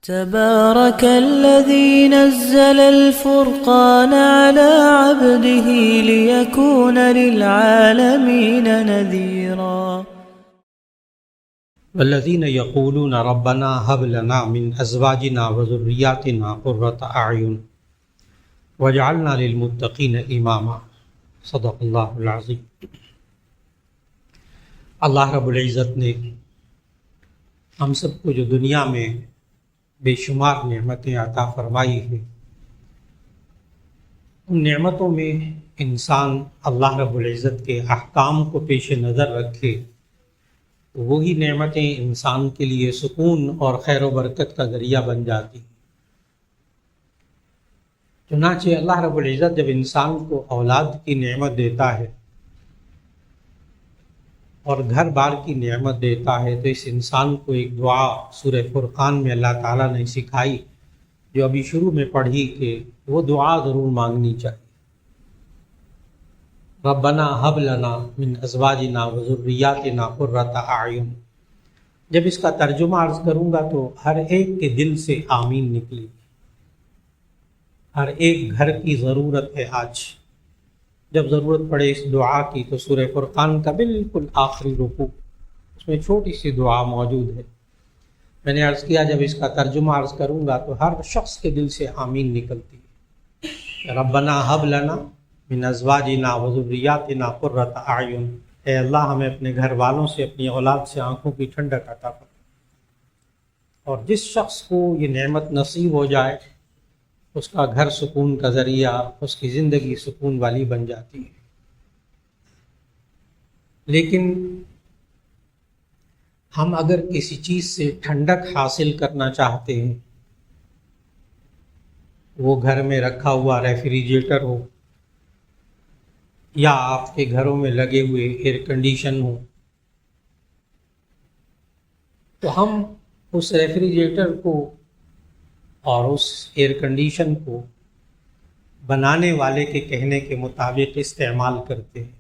تبارك الذي نزل الفرقان على عبده ليكون للعالمين نذيرا والذين يقولون ربنا هب لنا من ازواجنا وذرياتنا قرة اعين واجعلنا للمتقين اماما صدق اللہ العظیم۔ اللہ رب العزت نے ہم سب کو جو دنیا میں بے شمار نعمتیں عطا فرمائی ہیں، ان نعمتوں میں انسان اللہ رب العزت کے احکام کو پیش نظر رکھے تو وہی نعمتیں انسان کے لیے سکون اور خیر و برکت کا ذریعہ بن جاتی۔ چنانچہ اللہ رب العزت جب انسان کو اولاد کی نعمت دیتا ہے اور گھر بار کی نعمت دیتا ہے تو اس انسان کو ایک دعا سورہ فرقان میں اللہ تعالیٰ نے سکھائی، جو ابھی شروع میں پڑھی کہ وہ دعا ضرور مانگنی چاہیے۔ ربنا ہب لنا من ازواجنا وذریاتنا قرۃ اعین۔ جب اس کا ترجمہ عرض کروں گا تو ہر ایک کے دل سے آمین نکلے گی۔ ہر ایک گھر کی ضرورت ہے آج، جب ضرورت پڑے اس دعا کی تو سورہ فرقان کا بالکل آخری رکوع، اس میں چھوٹی سی دعا موجود ہے۔ میں نے عرض کیا جب اس کا ترجمہ عرض کروں گا تو ہر شخص کے دل سے آمین نکلتی ہے۔ ربنا ہب لنا من ازواجنا وذریاتنا قرۃ اعین، اے اللہ ہمیں اپنے گھر والوں سے، اپنی اولاد سے آنکھوں کی ٹھنڈک عطا فرما۔ اور جس شخص کو یہ نعمت نصیب ہو جائے اس کا گھر سکون کا ذریعہ، اس کی زندگی سکون والی بن جاتی ہے۔ لیکن ہم اگر کسی چیز سے ٹھنڈک حاصل کرنا چاہتے ہیں، وہ گھر میں رکھا ہوا ریفریجریٹر ہو یا آپ کے گھروں میں لگے ہوئے ایئر کنڈیشن ہو، تو ہم اس ریفریجریٹر کو اور اس ایئر کنڈیشن کو بنانے والے کے کہنے کے مطابق استعمال کرتے ہیں،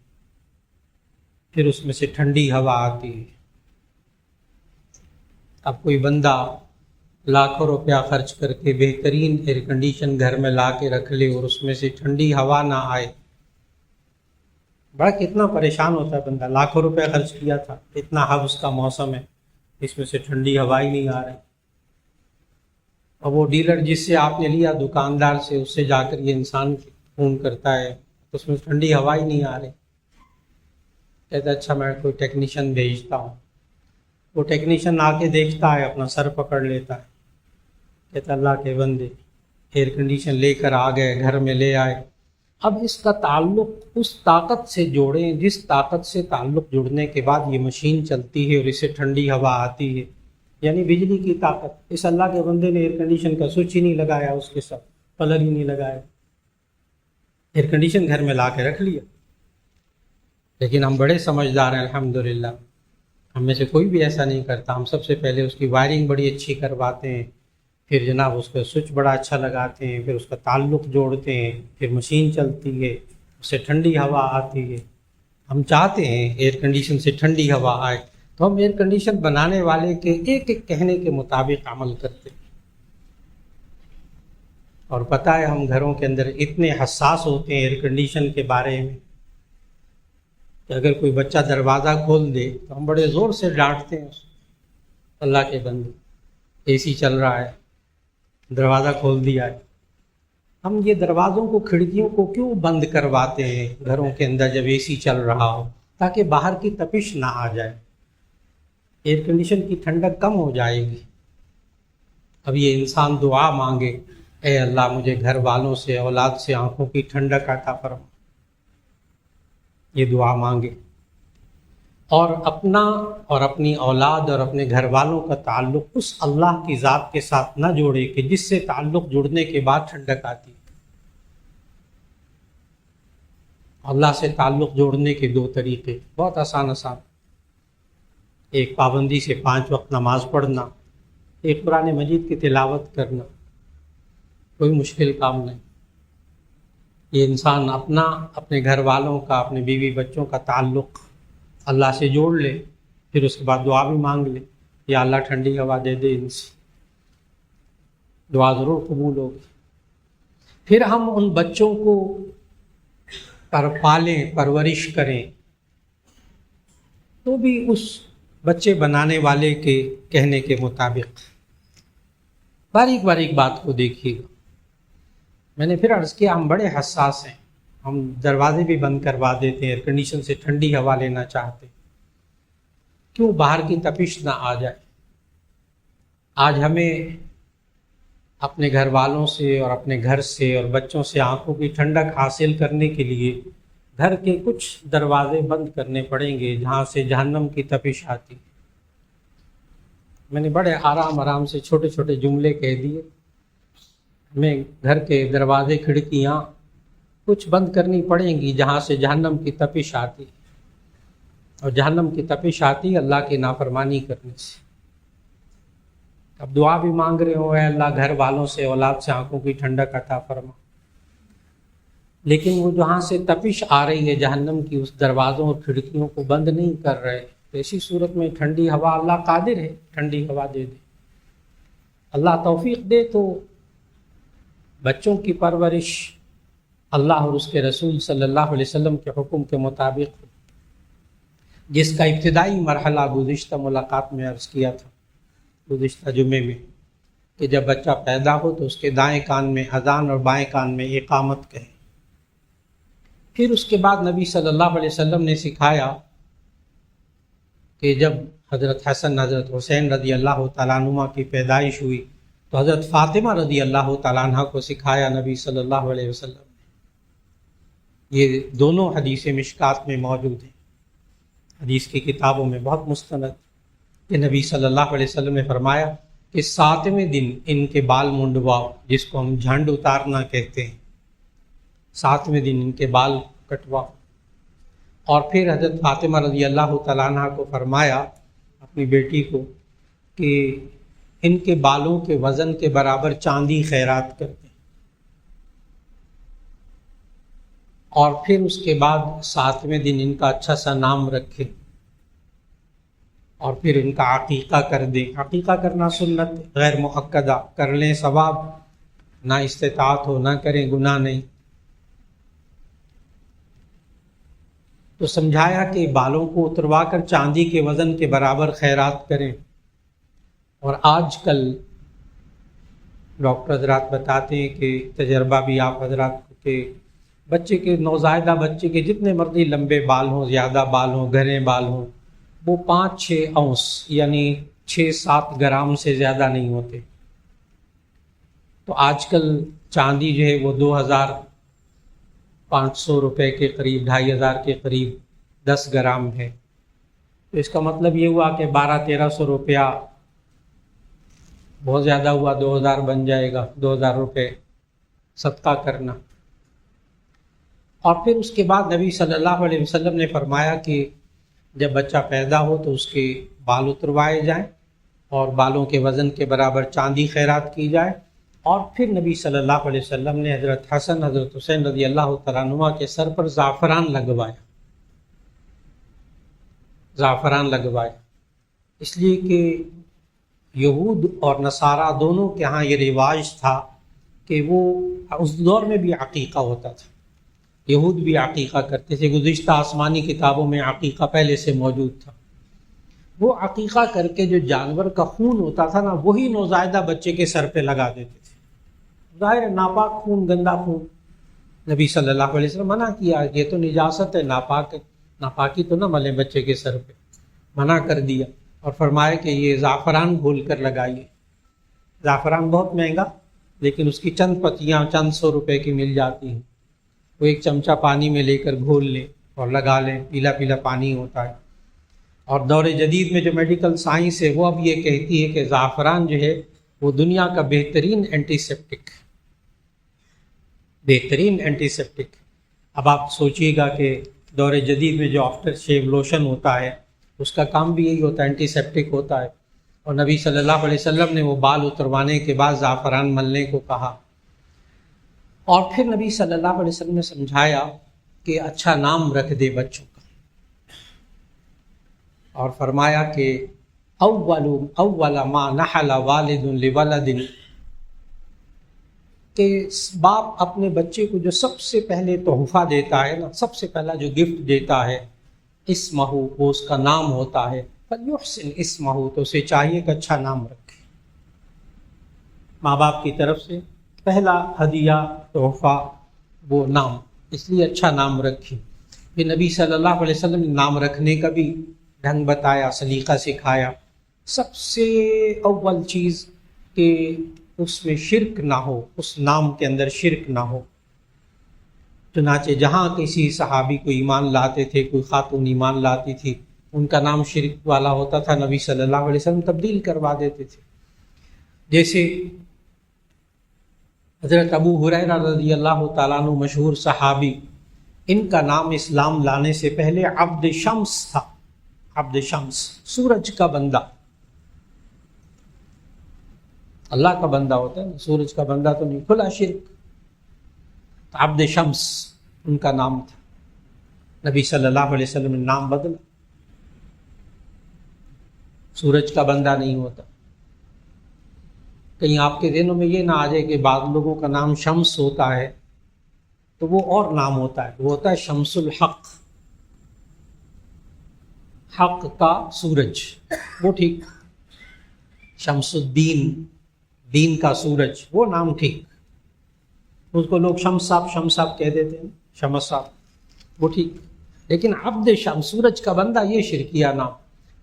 پھر اس میں سے ٹھنڈی ہوا آتی ہے۔ اب کوئی بندہ لاکھوں روپیہ خرچ کر کے بہترین ایئر کنڈیشن گھر میں لا کے رکھ لے اور اس میں سے ٹھنڈی ہوا نہ آئے، بڑا کتنا پریشان ہوتا ہے بندہ۔ لاکھوں روپیہ خرچ کیا تھا، اتنا حبس کا موسم ہے، اس میں سے ٹھنڈی ہوا ہی نہیں آ رہی۔ اور وہ ڈیلر جس سے آپ نے لیا، دکاندار سے، اس سے جا کر یہ انسان فون کرتا ہے، اس میں ٹھنڈی ہوا ہی نہیں آ رہی۔ کہتا ہے اچھا میں کوئی ٹیکنیشین بھیجتا ہوں۔ وہ ٹیکنیشین آ کے دیکھتا ہے، اپنا سر پکڑ لیتا ہے، کہتا اللہ کے بندے ایئر کنڈیشن لے کر آ گئے، گھر میں لے آئے، اب اس کا تعلق اس طاقت سے جوڑیں جس طاقت سے تعلق جڑنے کے بعد یہ مشین چلتی ہے اور اسے ٹھنڈی ہوا آتی ہے، یعنی بجلی کی طاقت۔ اس اللہ کے بندے نے ایئر کنڈیشن کا سوئچ ہی نہیں لگایا، اس کے ساتھ پلر ہی نہیں لگایا، ایئر کنڈیشن گھر میں لا کے رکھ لیا۔ لیکن ہم بڑے سمجھدار ہیں الحمدللہ، ہم میں سے کوئی بھی ایسا نہیں کرتا۔ ہم سب سے پہلے اس کی وائرنگ بڑی اچھی کرواتے ہیں، پھر جناب اس کا سوئچ بڑا اچھا لگاتے ہیں، پھر اس کا تعلق جوڑتے ہیں، پھر مشین چلتی ہے، اس سے ٹھنڈی ہوا آتی ہے۔ ہم چاہتے ہیں ایئر کنڈیشن سے ٹھنڈی ہوا آئے، تو ہم ایئر کنڈیشن بنانے والے کے ایک ایک کہنے کے مطابق عمل کرتے ہیں۔ اور پتہ ہے ہم گھروں کے اندر اتنے حساس ہوتے ہیں ایئر کنڈیشن کے بارے میں کہ اگر کوئی بچہ دروازہ کھول دے تو ہم بڑے زور سے ڈانٹتے ہیں اس کو، اللہ کے بندے اے سی چل رہا ہے، دروازہ کھول دیا ہے۔ ہم یہ دروازوں کو، کھڑکیوں کو کیوں بند کرواتے ہیں گھروں کے اندر جب اے سی چل رہا ہو؟ تاکہ باہر کی تپش نہ آ جائے، ایئر کنڈیشن کی ٹھنڈک کم ہو جائے گی۔ اب یہ انسان دعا مانگے، اے اللہ مجھے گھر والوں سے، اولاد سے آنکھوں کی ٹھنڈک عطا فرما، یہ دعا مانگے، اور اپنا اور اپنی اولاد اور اپنے گھر والوں کا تعلق اس اللہ کی ذات کے ساتھ نہ جوڑے کہ جس سے تعلق جڑنے کے بعد ٹھنڈک آتی۔ اللہ سے تعلق جوڑنے کے دو طریقے بہت آسان، ایک پابندی سے 5 وقت نماز پڑھنا، ایک قرآن مجید کی تلاوت کرنا، کوئی مشکل کام نہیں۔ یہ انسان اپنے گھر والوں کا، اپنے بیوی بچوں کا تعلق اللہ سے جوڑ لے، پھر اس کے بعد دعا بھی مانگ لے، یا اللہ ٹھنڈی ہوا دے دے ان سے۔ دعا ضرور قبول ہوگی۔ پھر ہم ان بچوں کو پالیں، پرورش کریں، تو بھی اس بچے بنانے والے کے کہنے کے مطابق۔ باریک باریک بات کو دیکھیے گا۔ میں نے پھر عرض کیا ہم بڑے حساس ہیں، ہم دروازے بھی بند کروا دیتے ہیں، ایئر کنڈیشن سے ٹھنڈی ہوا لینا چاہتے ہیں، کیوں باہر کی تپش نہ آ جائے۔ آج ہمیں اپنے گھر والوں سے اور اپنے گھر سے اور بچوں سے آنکھوں کی ٹھنڈک حاصل کرنے کے لیے گھر کے کچھ دروازے بند کرنے پڑیں گے جہاں سے جہنم کی تپش آتی۔ میں نے بڑے آرام سے چھوٹے چھوٹے جملے کہہ دیے۔ ہمیں گھر کے دروازے کھڑکیاں کچھ بند کرنی پڑیں گی جہاں سے جہنم کی تپش آتی، اور جہنم کی تپش آتی اللہ کی نافرمانی کرنے سے۔ اب دعا بھی مانگ رہے ہو، اے اللہ گھر والوں سے، اولاد سے آنکھوں کی ٹھنڈک عطا فرما، لیکن وہ جہاں سے تپش آ رہی ہے جہنم کی، اس دروازوں اور کھڑکیوں کو بند نہیں کر رہے، تو ایسی صورت میں ٹھنڈی ہوا، اللہ قادر ہے ٹھنڈی ہوا دے دے۔ اللہ توفیق دے تو بچوں کی پرورش اللہ اور اس کے رسول صلی اللہ علیہ وسلم کے حکم کے مطابق، جس کا ابتدائی مرحلہ گزشتہ ملاقات میں عرض کیا تھا، گزشتہ جمعے میں، کہ جب بچہ پیدا ہو تو اس کے دائیں کان میں اذان اور بائیں کان میں اقامت کہے۔ پھر اس کے بعد نبی صلی اللہ علیہ وسلم نے سکھایا کہ جب حضرت حسن حضرت حسین رضی اللہ تعالیٰ عنہما کی پیدائش ہوئی تو حضرت فاطمہ رضی اللہ تعالیٰ عنہ کو سکھایا نبی صلی اللہ علیہ وسلم نے۔ یہ دونوں حدیث مشکات میں موجود ہیں، حدیث کی کتابوں میں بہت مستند، کہ نبی صلی اللہ علیہ وسلم نے فرمایا کہ 7ویں دن ان کے بال منڈواؤ، جس کو ہم جھنڈ اتارنا کہتے ہیں، 7ویں دن ان کے بال کٹواؤ۔ اور پھر حضرت فاطمہ رضی اللہ تعالیٰ عنہ کو فرمایا، اپنی بیٹی کو، کہ ان کے بالوں کے وزن کے برابر چاندی خیرات کرتے ہیں۔ اور پھر اس کے بعد 7ویں دن ان کا اچھا سا نام رکھے، اور پھر ان کا عقیقہ کر دیں۔ عقیقہ کرنا سنت غیر مؤکدہ، کر لیں ثواب، نہ استطاعت ہو نہ کریں گناہ نہیں۔ تو سمجھایا کہ بالوں کو اتروا کر چاندی کے وزن کے برابر خیرات کریں۔ اور آج کل ڈاکٹر حضرات بتاتے ہیں کہ تجربہ بھی آپ حضرات کو، کہ بچے کے، نوزائیدہ بچے کے جتنے مرضی لمبے بال ہوں، زیادہ بال ہوں، گھنے بال ہوں، وہ 5-6 اونس یعنی 6-7 گرام سے زیادہ نہیں ہوتے۔ تو آج کل چاندی جو ہے وہ 2500 روپے کے قریب، 2500 کے قریب 10 گرام ہے۔ تو اس کا مطلب یہ ہوا کہ 1200-1300 روپیہ، بہت زیادہ ہوا 2000 بن جائے گا، 2000 روپے صدقہ کرنا۔ اور پھر اس کے بعد نبی صلی اللہ علیہ وسلم نے فرمایا کہ جب بچہ پیدا ہو تو اس کے بال اتروائے جائیں اور بالوں کے وزن کے برابر چاندی خیرات کی جائے۔ اور پھر نبی صلی اللہ علیہ وسلم نے حضرت حسن حضرت حسین رضی اللہ تعالیٰ عنہما کے سر پر زعفران لگوایا، زعفران لگوایا، اس لیے کہ یہود اور نصارہ دونوں کے ہاں یہ رواج تھا کہ وہ اس دور میں بھی عقیقہ ہوتا تھا، یہود بھی عقیقہ کرتے تھے۔ گزشتہ آسمانی کتابوں میں عقیقہ پہلے سے موجود تھا۔ وہ عقیقہ کر کے جو جانور کا خون ہوتا تھا نا، وہی نوزائیدہ بچے کے سر پہ لگا دیتے تھے۔ ظاہر ہے ناپاک خون، گندا خون، نبی صلی اللہ علیہ وسلم منع کیا، یہ تو نجاست ہے، ناپاک ہے، ناپاکی تو نہ ملے بچے کے سر پہ، منع کر دیا۔ اور فرمایا کہ یہ زعفران گھول کر لگائیے۔ زعفران بہت مہنگا، لیکن اس کی چند پتیاں چند 100 روپے کی مل جاتی ہیں، وہ ایک چمچہ پانی میں لے کر گھول لیں اور لگا لیں، پیلا پیلا پانی ہوتا ہے۔ اور دور جدید میں جو میڈیکل سائنس ہے وہ اب یہ کہتی ہے کہ زعفران جو ہے وہ دنیا کا بہترین اینٹی سیپٹک، بہترین اینٹی سیپٹک۔ اب آپ سوچئے گا کہ دور جدید میں جو آفٹر شیو لوشن ہوتا ہے اس کا کام بھی یہی ہوتا ہے، اینٹی سیپٹک ہوتا ہے، اور نبی صلی اللہ علیہ وسلم نے وہ بال اتروانے کے بعد زعفران ملنے کو کہا۔ اور پھر نبی صلی اللہ علیہ وسلم نے سمجھایا کہ اچھا نام رکھ دے بچوں کا، اور فرمایا کہ اول ما نحل والد لولد کہ باپ اپنے بچے کو جو سب سے پہلے تحفہ دیتا ہے نا، سب سے پہلا جو گفٹ دیتا ہے، اسمہ، وہ اس کا نام ہوتا ہے، فلیحسن اسمہ، تو اسے چاہیے کہ اچھا نام رکھے۔ ماں باپ کی طرف سے پہلا ہدیہ تحفہ وہ نام، اس لیے اچھا نام رکھیں۔ پھر نبی صلی اللہ علیہ وسلم نے نام رکھنے کا بھی ڈھنگ بتایا، سلیقہ سکھایا۔ سب سے اول چیز کہ اس میں شرک نہ ہو، اس نام کے اندر شرک نہ ہو۔ چنانچہ جہاں کسی صحابی کو ایمان لاتے تھے، کوئی خاتون ایمان لاتی تھی، ان کا نام شرک والا ہوتا تھا، نبی صلی اللہ علیہ وسلم تبدیل کروا دیتے تھے۔ جیسے حضرت ابو ہریرہ رضی اللہ تعالیٰ عنہ مشہور صحابی، ان کا نام اسلام لانے سے پہلے عبد شمس تھا۔ عبد شمس، سورج کا بندہ، اللہ کا بندہ ہوتا ہے نا، سورج کا بندہ تو نہیں، کھلا شرک۔ عبد شمس ان کا نام تھا، نبی صلی اللہ علیہ وسلم نے نام بدلا، سورج کا بندہ نہیں ہوتا۔ کہیں آپ کے ذہنوں میں یہ نہ آ جائے کہ بعض لوگوں کا نام شمس ہوتا ہے تو وہ اور نام ہوتا ہے، وہ ہوتا ہے شمس الحق، حق کا سورج، وہ ٹھیک۔ شمس الدین، دین کا سورج، وہ نام ٹھیک، اس کو لوگ شمس صاحب کہہ دیتے ہیں، شمس صاحب، وہ ٹھیک۔ لیکن عبد شمس، سورج کا بندہ، یہ شرکیہ نام۔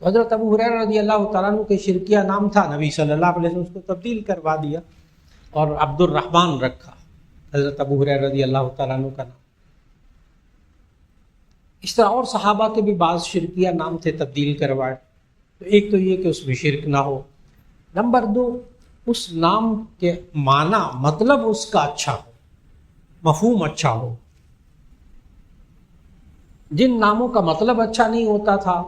تو حضرت ابو ہریرہ رضی اللہ تعالیٰ عنہ کے شرکیہ نام تھا، نبی صلی اللہ علیہ وسلم اس کو تبدیل کروا دیا اور عبد الرحمن رکھا، حضرت ابو ہریرہ رضی اللہ تعالیٰ عنہ کا نام۔ اس طرح اور صحابہ کے بھی بعض شرکیہ نام تھے، تبدیل کروائے۔ تو ایک تو یہ کہ اس میں شرک نہ ہو، نمبر دو اس نام کے معنی، مطلب اس کا اچھا ہو، مفہوم اچھا ہو۔ جن ناموں کا مطلب اچھا نہیں ہوتا تھا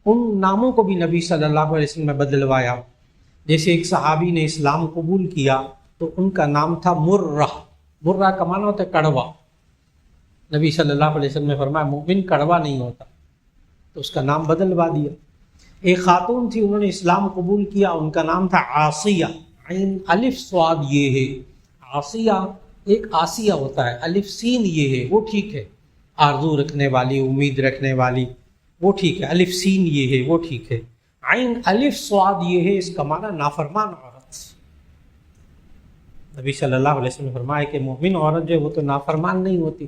ان ناموں کو بھی نبی صلی اللہ علیہ وسلم نے بدلوایا۔ جیسے ایک صحابی نے اسلام قبول کیا تو ان کا نام تھا مرہ، مرہ کا معنی ہوتا ہے کڑوا۔ نبی صلی اللہ علیہ وسلم نے فرمایا مومن کڑوا نہیں ہوتا، تو اس کا نام بدلوا دیا۔ ایک خاتون تھی، انہوں نے اسلام قبول کیا، ان کا نام تھا عاصیہ، عین الف صاد یہ ہے، عاصیہ ایک آسیہ ہوتا ہے، الف سین یہ ہے، وہ ٹھیک ہے، آرزو رکھنے والی، امید رکھنے والی، وہ ٹھیک ہے، الف سین یہ ہے، وہ ٹھیک ہے۔ عین الف صاد یہ ہے، اس کا معنی نافرمان عورت۔ نبی صلی اللہ علیہ وسلم نے فرمایا کہ مومن عورت جو ہے وہ تو نافرمان نہیں ہوتی،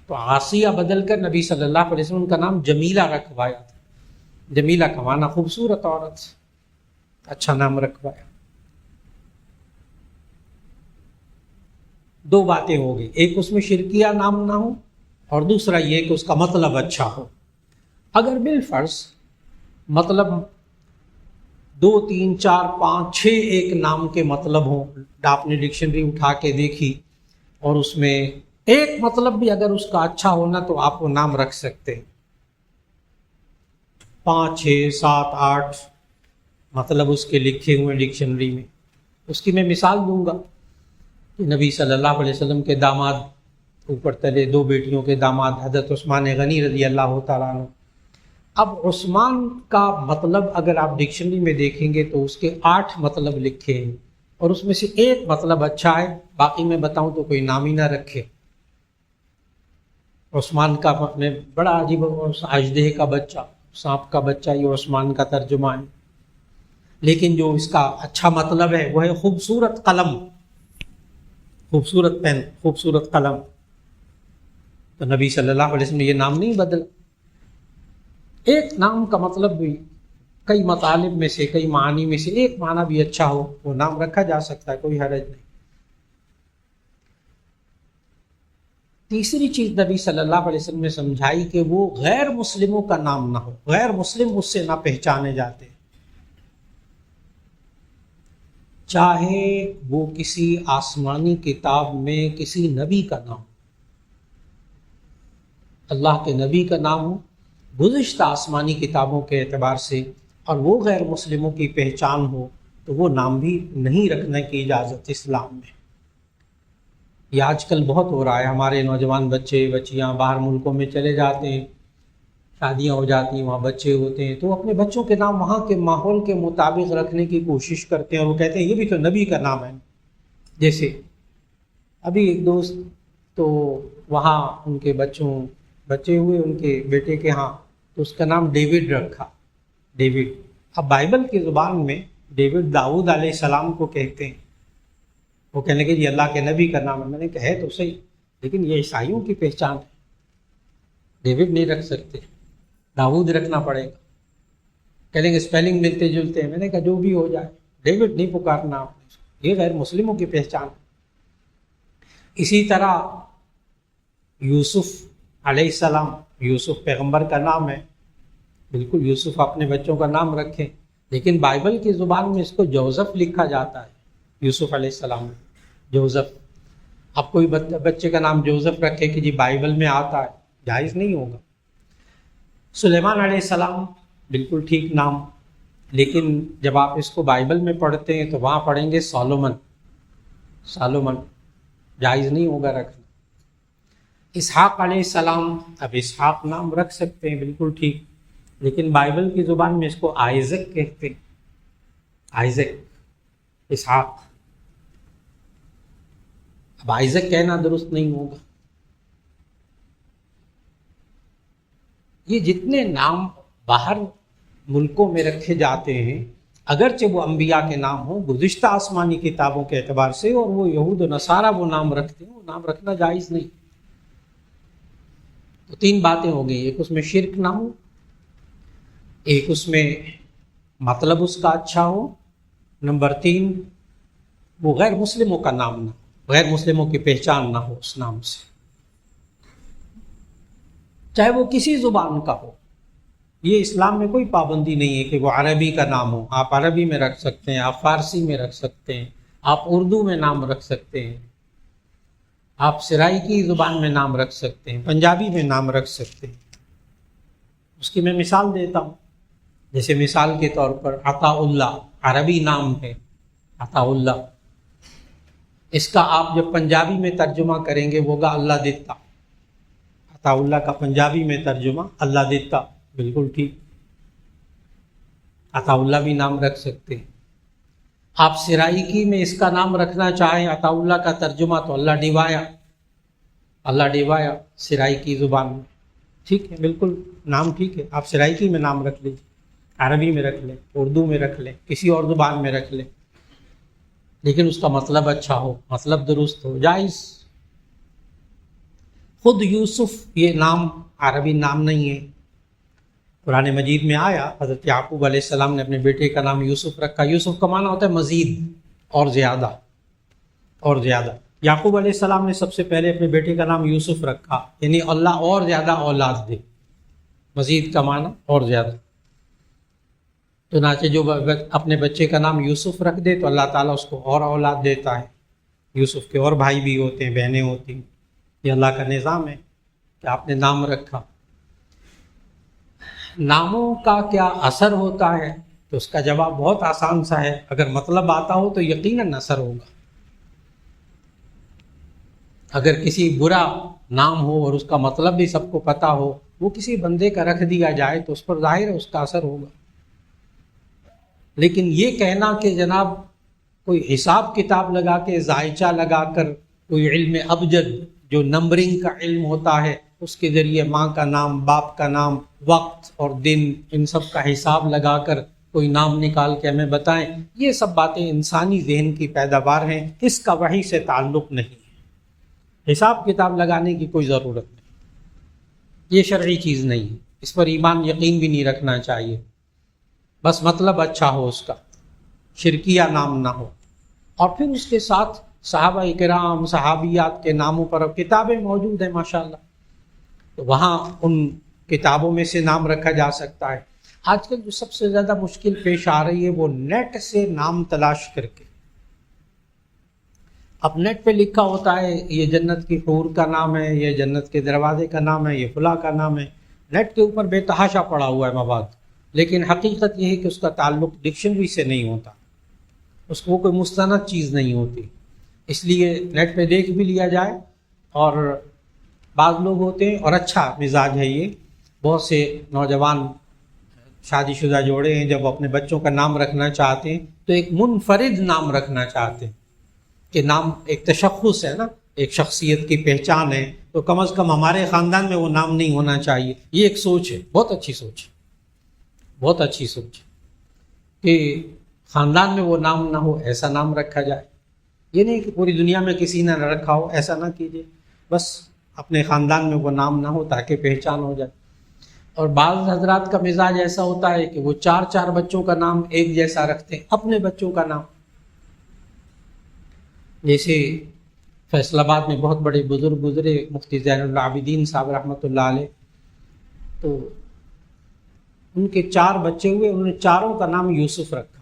تو عاصیہ بدل کر نبی صلی اللہ علیہ وسلم کا نام جمیلہ رکھوایا تھا۔ جمیلہ کا معنی خوبصورت عورت، اچھا نام رکھوایا۔ دو باتیں ہو گئی، ایک اس میں شرکیہ نام نہ ہو، اور دوسرا یہ کہ اس کا مطلب اچھا ہو۔ اگر بالفرض مطلب 2 3 4 5 6 ایک نام کے مطلب ہوں، آپ نے ڈکشنری اٹھا کے دیکھی اور اس میں ایک مطلب بھی اگر اس کا اچھا ہونا تو آپ وہ نام رکھ سکتے ہیں۔ 5 6 7 8 مطلب اس کے لکھے ہوئے ڈکشنری میں۔ اس کی میں مثال دوں گا کہ نبی صلی اللہ علیہ وسلم کے داماد، اوپر تلے 2 بیٹیوں کے داماد حضرت عثمان غنی رضی اللہ تعالیٰ عنہ۔ اب عثمان کا مطلب اگر آپ ڈکشنری میں دیکھیں گے تو اس کے 8 مطلب لکھے ہیں، اور اس میں سے ایک مطلب اچھا ہے، باقی میں بتاؤں تو کوئی نام ہی نہ رکھے۔ عثمان کا بڑا عجیب، اژدہے کا بچہ، سانپ کا بچہ، یہ عثمان کا ترجمہ ہے، لیکن جو اس کا اچھا مطلب ہے وہ ہے خوبصورت قلم، خوبصورت پین، خوبصورت قلم۔ تو نبی صلی اللہ علیہ وسلم نے یہ نام نہیں بدلا۔ ایک نام کا مطلب بھی کئی مطالب میں سے، کئی معنی میں سے ایک معنی بھی اچھا ہو، وہ نام رکھا جا سکتا ہے، کوئی حرج نہیں۔ تیسری چیز نبی صلی اللہ علیہ وسلم نے سمجھائی کہ وہ غیر مسلموں کا نام نہ ہو، غیر مسلم اس سے نہ پہچانے جاتے، چاہے وہ کسی آسمانی کتاب میں کسی نبی کا نام ہو، اللہ کے نبی کا نام ہو گزشتہ آسمانی کتابوں کے اعتبار سے، اور وہ غیر مسلموں کی پہچان ہو، تو وہ نام بھی نہیں رکھنے کی اجازت اسلام میں۔ یہ آج کل بہت ہو رہا ہے، ہمارے نوجوان بچے بچیاں باہر ملکوں میں چلے جاتے ہیں، شادیاں ہو جاتی ہیں، وہاں بچے ہوتے ہیں، تو اپنے بچوں کے نام وہاں کے ماحول کے مطابق رکھنے کی کوشش کرتے ہیں، اور وہ کہتے ہیں یہ بھی تو نبی کا نام ہے۔ جیسے ابھی ایک دوست تو وہاں ان کے بچے ہوئے ان کے بیٹے کے ہاں، تو اس کا نام ڈیوڈ رکھا، ڈیوڈ۔ اب بائبل کی زبان میں ڈیوڈ داؤد علیہ السلام کو کہتے ہیں، وہ کہنے کہ یہ اللہ کے نبی کا نام ہے۔ میں نے کہا ہے تو صحیح، لیکن یہ عیسائیوں کی پہچان ہے، ڈیوڈ نہیں رکھ سکتے، داؤد رکھنا پڑے گا۔ کہنے کہ اسپیلنگ ملتے جلتے ہیں۔ میں نے کہا جو بھی ہو جائے، ڈیوڈ نہیں پکارنا آپ نے، یہ غیر مسلموں کی پہچان ہے۔ اسی طرح یوسف علیہ السلام، یوسف پیغمبر کا نام ہے، بالکل یوسف اپنے بچوں کا نام رکھیں، لیکن بائبل کی زبان میں اس کو جوزف لکھا جاتا ہے، یوسف علیہ السلام جوزف۔ اب کوئی بچے کا نام جوزف رکھے کہ جی بائبل میں آتا ہے، جائز نہیں ہوگا۔ سلیمان علیہ السلام بالکل ٹھیک نام، لیکن جب آپ اس کو بائبل میں پڑھتے ہیں تو وہاں پڑھیں گے سولومن، سالومن، جائز نہیں ہوگا رکھنا۔ اسحاق علیہ السلام، اب اسحاق نام رکھ سکتے ہیں، بالکل ٹھیک، لیکن بائبل کی زبان میں اس کو آئزک کہتے ہیں، آئزک، اسحاق۔ اب آئزک کہنا درست نہیں ہوگا۔ یہ جتنے نام باہر ملکوں میں رکھے جاتے ہیں، اگرچہ وہ انبیاء کے نام ہوں گزشتہ آسمانی کتابوں کے اعتبار سے، اور وہ یہود و نصارہ وہ نام رکھتے ہیں، وہ نام رکھنا جائز نہیں۔ تو تین باتیں ہو گئی، ایک اس میں شرک نہ ہو، ایک اس میں مطلب اس کا اچھا ہو، نمبر 3 وہ غیر مسلموں کا نام نہ ہو، غیر مسلموں کی پہچان نہ ہو اس نام سے، چاہے وہ کسی زبان کا ہو۔ یہ اسلام میں کوئی پابندی نہیں ہے کہ وہ عربی کا نام ہو، آپ عربی میں رکھ سکتے ہیں، آپ فارسی میں رکھ سکتے ہیں، آپ اردو میں نام رکھ سکتے ہیں، آپ سرائیکی زبان میں نام رکھ سکتے ہیں، پنجابی میں نام رکھ سکتے ہیں۔ اس کی میں مثال دیتا ہوں، جیسے مثال کے طور پر عطا اللہ عربی نام ہے، عطا اللہ، اس کا آپ جب پنجابی میں ترجمہ کریں گے وہ ہوگا اللہ دیتا، عطا اللہ کا پنجابی میں ترجمہ اللہ دیتا، بالکل ٹھیک، عطا اللہ بھی نام رکھ سکتے ہیں۔ آپ سرائیکی میں اس کا نام رکھنا چاہیں عطا اللہ کا ترجمہ تو اللہ ڈیوایا، اللہ ڈیوایا سرائیکی زبان میں، ٹھیک ہے، بالکل نام ٹھیک ہے، آپ سرائیکی میں نام رکھ لیجیے، عربی میں رکھ لیں، اردو میں رکھ لیں، کسی اور زبان میں رکھ لیں، لیکن اس کا مطلب اچھا ہو، مطلب درست ہو، جائز۔ خود یوسف یہ نام عربی نام نہیں ہے، قرآن مجید میں آیا، حضرت یعقوب علیہ السلام نے اپنے بیٹے کا نام یوسف رکھا۔ یوسف کا معنی ہوتا ہے مزید اور زیادہ، اور زیادہ۔ یعقوب علیہ السلام نے سب سے پہلے اپنے بیٹے کا نام یوسف رکھا، یعنی اللہ اور زیادہ اولاد دے، مزید کا معنی اور زیادہ۔ چنانچہ جو اپنے بچے کا نام یوسف رکھ دے تو اللہ تعالیٰ اس کو اور اولاد دیتا ہے۔ یوسف کے اور بھائی بھی ہوتے ہیں، بہنیں ہوتی ہیں، یہ اللہ کا نظام ہے کہ آپ نے نام رکھا۔ ناموں کا کیا اثر ہوتا ہے تو اس کا جواب بہت آسان سا ہے، اگر مطلب آتا ہو تو یقیناً اثر ہوگا۔ اگر کسی برا نام ہو اور اس کا مطلب بھی سب کو پتہ ہو، وہ کسی بندے کا رکھ دیا جائے تو اس پر ظاہر ہے اس کا اثر ہوگا۔ لیکن یہ کہنا کہ جناب کوئی حساب کتاب لگا کے، ذائچہ لگا کر، کوئی علم ابجد جو نمبرنگ کا علم ہوتا ہے اس کے ذریعے ماں کا نام، باپ کا نام، وقت اور دن، ان سب کا حساب لگا کر کوئی نام نکال کے ہمیں بتائیں، یہ سب باتیں انسانی ذہن کی پیداوار ہیں، اس کا وحی سے تعلق نہیں ہے۔ حساب کتاب لگانے کی کوئی ضرورت نہیں، یہ شرعی چیز نہیں ہے، اس پر ایمان یقین بھی نہیں رکھنا چاہیے، بس مطلب اچھا ہو اس کا، شرکیہ نام نہ ہو۔ اور پھر اس کے ساتھ صحابہ کرام، صحابیات کے ناموں پر اب کتابیں موجود ہیں ماشاءاللہ، تو وہاں ان کتابوں میں سے نام رکھا جا سکتا ہے۔ آج کل جو سب سے زیادہ مشکل پیش آ رہی ہے وہ نیٹ سے نام تلاش کر کے، اب نیٹ پہ لکھا ہوتا ہے یہ جنت کی حور کا نام ہے، یہ جنت کے دروازے کا نام ہے، یہ فلاں کا نام ہے، نیٹ کے اوپر بے تحاشا پڑا ہوا ہے مواد، لیکن حقیقت یہ ہے کہ اس کا تعلق ڈکشنری سے نہیں ہوتا، اس کو کوئی مستند چیز نہیں ہوتی، اس لیے نیٹ پہ دیکھ بھی لیا جائے۔ اور بعض لوگ ہوتے ہیں، اور اچھا مزاج ہے یہ، بہت سے نوجوان شادی شدہ جوڑے ہیں، جب اپنے بچوں کا نام رکھنا چاہتے ہیں تو ایک منفرد نام رکھنا چاہتے ہیں، کہ نام ایک تشخص ہے نا، ایک شخصیت کی پہچان ہے تو کم از کم ہمارے خاندان میں وہ نام نہیں ہونا چاہیے. یہ ایک سوچ ہے، بہت اچھی سوچ ہے، بہت اچھی سوچ ہے کہ خاندان میں وہ نام نہ ہو، ایسا نام رکھا جائے. یہ نہیں کہ پوری دنیا میں کسی نے نہ رکھا ہو، ایسا نہ کیجیے، بس اپنے خاندان میں وہ نام نہ ہو تاکہ پہچان ہو جائے. اور بعض حضرات کا مزاج ایسا ہوتا ہے کہ وہ 4 بچوں کا نام ایک جیسا رکھتے ہیں، اپنے بچوں کا نام. جیسے فیصل آباد میں بہت بڑے بزرگ گزرے، مفتی زین العابدین صاحب رحمۃ اللہ علیہ، تو ان کے 4 بچے ہوئے، انہوں نے چاروں کا نام یوسف رکھا.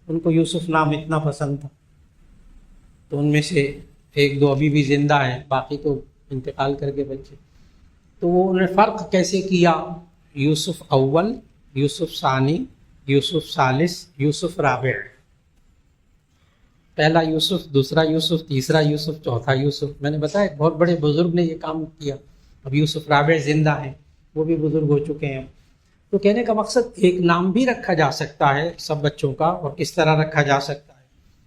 ان کو یوسف نام اتنا پسند تھا. تو ان میں سے 1-2 ابھی بھی زندہ ہیں، باقی تو انتقال کر کے بچے. تو وہ انہوں نے فرق کیسے کیا، یوسف اول، یوسف ثانی، یوسف ثالث، یوسف رابع. پہلا یوسف، دوسرا یوسف، تیسرا یوسف، چوتھا یوسف. میں نے بتایا بہت بڑے بزرگ نے یہ کام کیا. اب یوسف رابع زندہ ہیں، وہ بھی بزرگ ہو چکے ہیں. تو کہنے کا مقصد ایک نام بھی رکھا جا سکتا ہے سب بچوں کا، اور کس طرح رکھا جا سکتا ہے.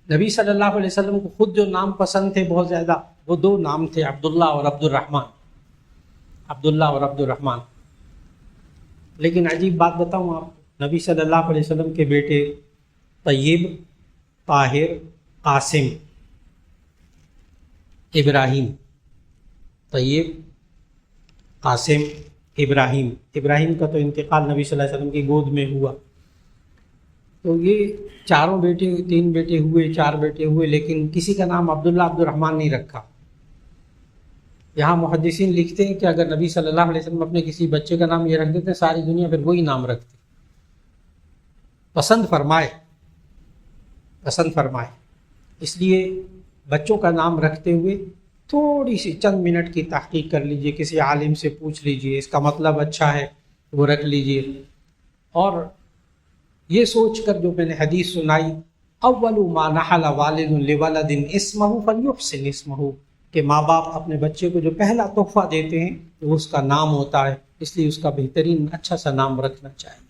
نبی صلی اللہ علیہ وسلم کو خود جو نام پسند تھے بہت زیادہ، وہ 2 نام تھے، عبداللہ اور عبد الرحمن. عبداللہ اور عبد الرحمن. لیکن عجیب بات بتاؤں آپ کو، نبی صلی اللہ علیہ وسلم کے بیٹے طیب، طاہر، قاسم، ابراہیم. طیب، قاسم، ابراہیم. ابراہیم کا تو انتقال نبی صلی اللہ علیہ وسلم کی گود میں ہوا. تو یہ 4 بیٹے، 3 بیٹے ہوئے، 4 بیٹے ہوئے، لیکن کسی کا نام عبداللہ عبد الرحمن نہیں رکھا. یہاں محدثین لکھتے ہیں کہ اگر نبی صلی اللہ علیہ وسلم اپنے کسی بچے کا نام یہ رکھ دیتے، ساری دنیا پھر وہی نام رکھتی. پسند فرمائے، پسند فرمائے. اس لیے بچوں کا نام رکھتے ہوئے تھوڑی سی چند منٹ کی تحقیق کر لیجئے، کسی عالم سے پوچھ لیجئے، اس کا مطلب اچھا ہے وہ رکھ لیجئے. اور یہ سوچ کر جو میں نے حدیث سنائی، اول ما نحل والد لولد اسمہ فلیحسن اسمہ، کہ ماں باپ اپنے بچے کو جو پہلا تحفہ دیتے ہیں وہ اس کا نام ہوتا ہے، اس لیے اس کا بہترین اچھا سا نام رکھنا چاہیے.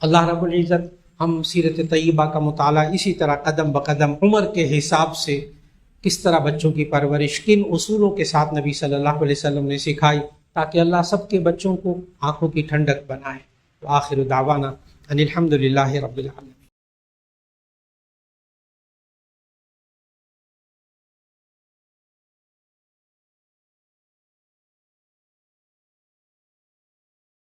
اللہ رب العزت ہم سیرت طیبہ کا مطالعہ اسی طرح قدم بقدم عمر کے حساب سے کس طرح بچوں کی پرورش کن اصولوں کے ساتھ نبی صلی اللہ علیہ وسلم نے سکھائی، تاکہ اللہ سب کے بچوں کو آنکھوں کی ٹھنڈک بنائے. وآخر دعوانا ان الحمد للہ رب العالمین.